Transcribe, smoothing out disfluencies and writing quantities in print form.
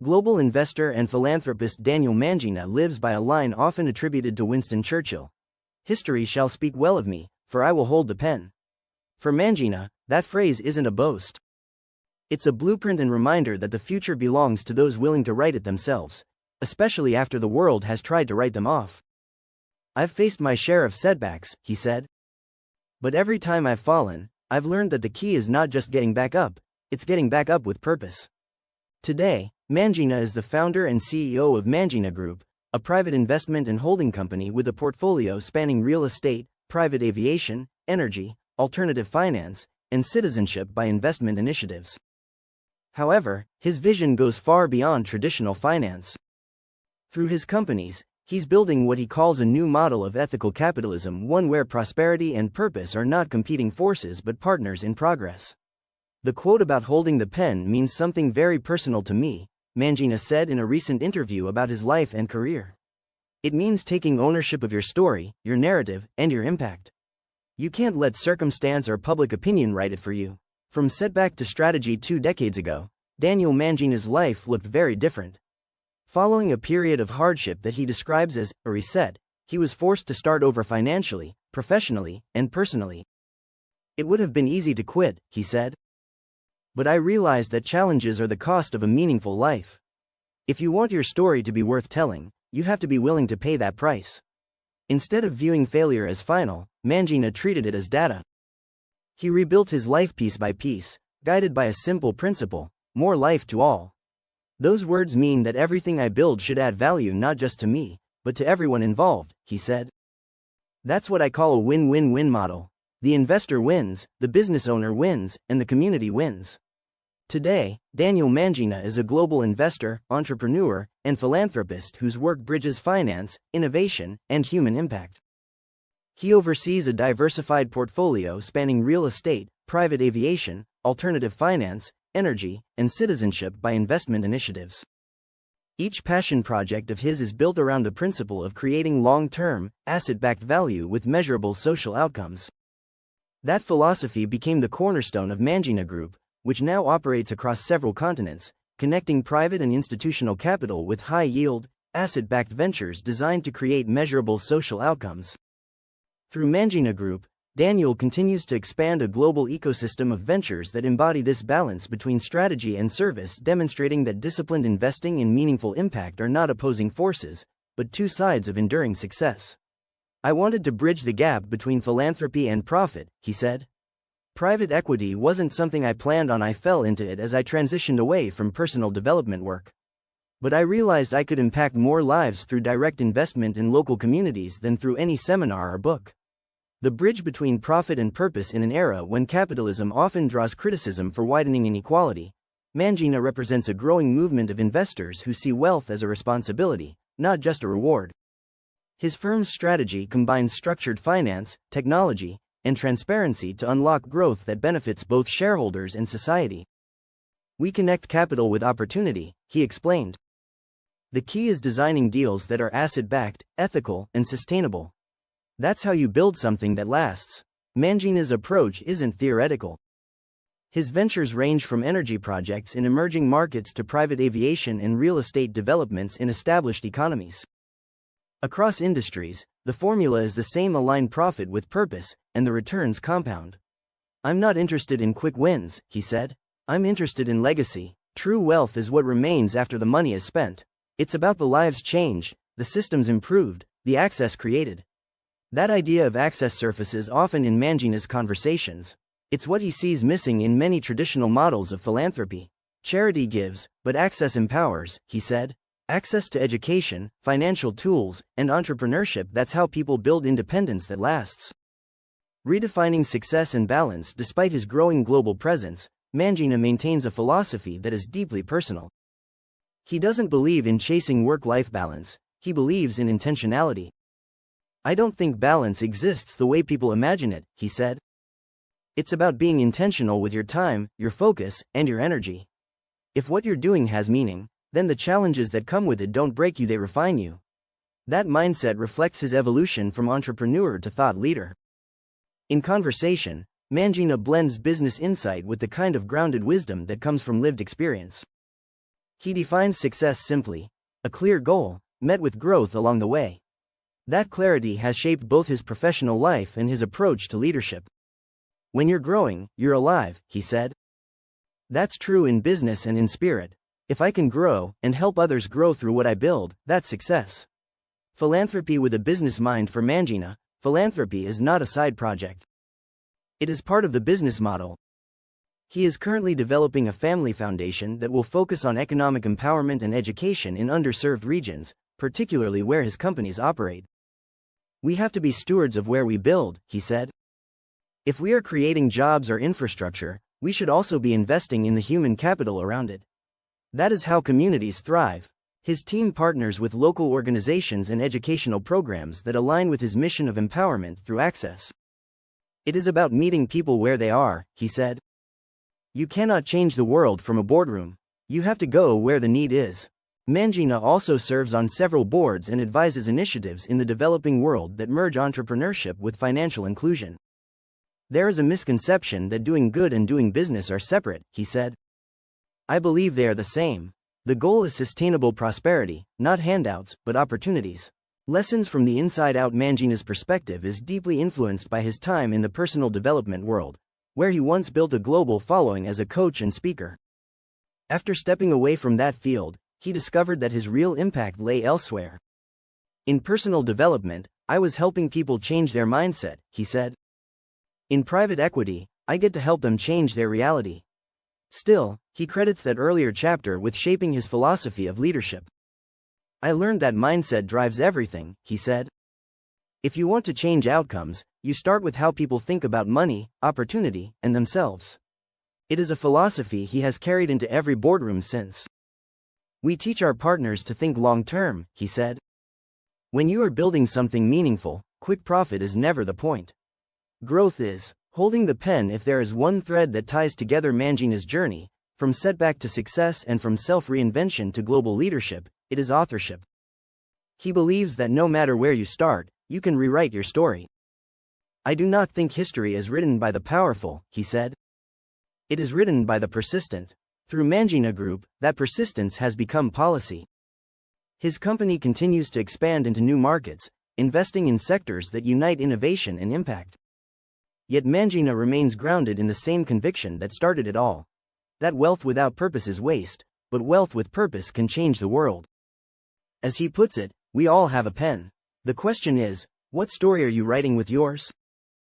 Global investor and philanthropist Daniel Mangena lives by a line often attributed to Winston Churchill. History shall speak well of me, for I will hold the pen. For Mangena, that phrase isn't a boast. It's a blueprint and reminder that the future belongs to those willing to write it themselves, especially after the world has tried to write them off. I've faced my share of setbacks, he said. But every time I've fallen, I've learned that the key is not just getting back up, it's getting back up with purpose. Today, Mangena is the founder and CEO of Mangena Group, a private investment and holding company with a portfolio spanning real estate, private aviation, energy, alternative finance, and citizenship by investment initiatives. However, his vision goes far beyond traditional finance. Through his companies, he's building what he calls a new model of ethical capitalism, one where prosperity and purpose are not competing forces but partners in progress. The quote about holding the pen means something very personal to me, Mangena said in a recent interview about his life and career. It means taking ownership of your story, your narrative, and your impact. You can't let circumstance or public opinion write it for you. From setback to strategy 2 decades ago, Daniel Mangena's life looked very different. Following a period of hardship that he describes as a reset, he was forced to start over financially, professionally, and personally. It would have been easy to quit, he said. But I realized that challenges are the cost of a meaningful life. If you want your story to be worth telling, you have to be willing to pay that price. Instead of viewing failure as final, Mangena treated it as data. He rebuilt his life piece by piece, guided by a simple principle: more life to all. Those words mean that everything I build should add value not just to me, but to everyone involved, he said. That's what I call a win-win-win model. The investor wins, the business owner wins, and the community wins. Today, Daniel Mangena is a global investor, entrepreneur, and philanthropist whose work bridges finance, innovation, and human impact. He oversees a diversified portfolio spanning real estate, private aviation, alternative finance, energy, and citizenship by investment initiatives. Each passion project of his is built around the principle of creating long-term, asset-backed value with measurable social outcomes. That philosophy became the cornerstone of Mangena Group, which now operates across several continents, connecting private and institutional capital with high-yield, asset-backed ventures designed to create measurable social outcomes. Through Mangena Group, Daniel continues to expand a global ecosystem of ventures that embody this balance between strategy and service, demonstrating that disciplined investing and meaningful impact are not opposing forces, but two sides of enduring success. I wanted to bridge the gap between philanthropy and profit, he said. Private equity wasn't something I planned on. I fell into it as I transitioned away from personal development work. But I realized I could impact more lives through direct investment in local communities than through any seminar or book. The bridge between profit and purpose in an era when capitalism often draws criticism for widening inequality, Mangena represents a growing movement of investors who see wealth as a responsibility, not just a reward. His firm's strategy combines structured finance, technology, and transparency to unlock growth that benefits both shareholders and society. We connect capital with opportunity, he explained. The key is designing deals that are asset-backed, ethical, and sustainable. That's how you build something that lasts. Mangena's approach isn't theoretical. His ventures range from energy projects in emerging markets to private aviation and real estate developments in established economies. Across industries, the formula is the same: align profit with purpose, and the returns compound. I'm not interested in quick wins, he said. I'm interested in legacy. True wealth is what remains after the money is spent. It's about the lives changed, the systems improved, the access created. That idea of access surfaces often in Mangena's conversations. It's what he sees missing in many traditional models of philanthropy. Charity gives, but access empowers, he said. Access to education, financial tools, and entrepreneurship, that's how people build independence that lasts. Redefining success and balance. Despite his growing global presence, Mangena maintains a philosophy that is deeply personal. He doesn't believe in chasing work-life balance, he believes in intentionality. I don't think balance exists the way people imagine it, he said. It's about being intentional with your time, your focus, and your energy. If what you're doing has meaning, then the challenges that come with it don't break you, they refine you. That mindset reflects his evolution from entrepreneur to thought leader. In conversation, Mangena blends business insight with the kind of grounded wisdom that comes from lived experience. He defines success simply: a clear goal, met with growth along the way. That clarity has shaped both his professional life and his approach to leadership. When you're growing, you're alive, he said. That's true in business and in spirit. If I can grow, and help others grow through what I build, that's success. Philanthropy with a business mind. For Mangena, philanthropy is not a side project. It is part of the business model. He is currently developing a family foundation that will focus on economic empowerment and education in underserved regions, particularly where his companies operate. We have to be stewards of where we build, he said. If we are creating jobs or infrastructure, we should also be investing in the human capital around it. That is how communities thrive. His team partners with local organizations and educational programs that align with his mission of empowerment through access. It is about meeting people where they are, he said. You cannot change the world from a boardroom. You have to go where the need is. Mangena also serves on several boards and advises initiatives in the developing world that merge entrepreneurship with financial inclusion. There is a misconception that doing good and doing business are separate, he said. I believe they are the same. The goal is sustainable prosperity, not handouts, but opportunities. Lessons from the inside out. Mangena's perspective is deeply influenced by his time in the personal development world, where he once built a global following as a coach and speaker. After stepping away from that field, he discovered that his real impact lay elsewhere. In personal development, I was helping people change their mindset, he said. In private equity, I get to help them change their reality. Still, he credits that earlier chapter with shaping his philosophy of leadership. I learned that mindset drives everything, he said. If you want to change outcomes, you start with how people think about money, opportunity, and themselves. It is a philosophy he has carried into every boardroom since. We teach our partners to think long-term, he said. When you are building something meaningful, quick profit is never the point. Growth is holding the pen. If there is one thread that ties together Mangena's journey, from setback to success and from self-reinvention to global leadership, it is authorship. He believes that no matter where you start, you can rewrite your story. I do not think history is written by the powerful, he said. It is written by the persistent. Through Mangena Group, that persistence has become policy. His company continues to expand into new markets, investing in sectors that unite innovation and impact. Yet Mangena remains grounded in the same conviction that started it all. That wealth without purpose is waste, but wealth with purpose can change the world. As he puts it, we all have a pen. The question is, what story are you writing with yours?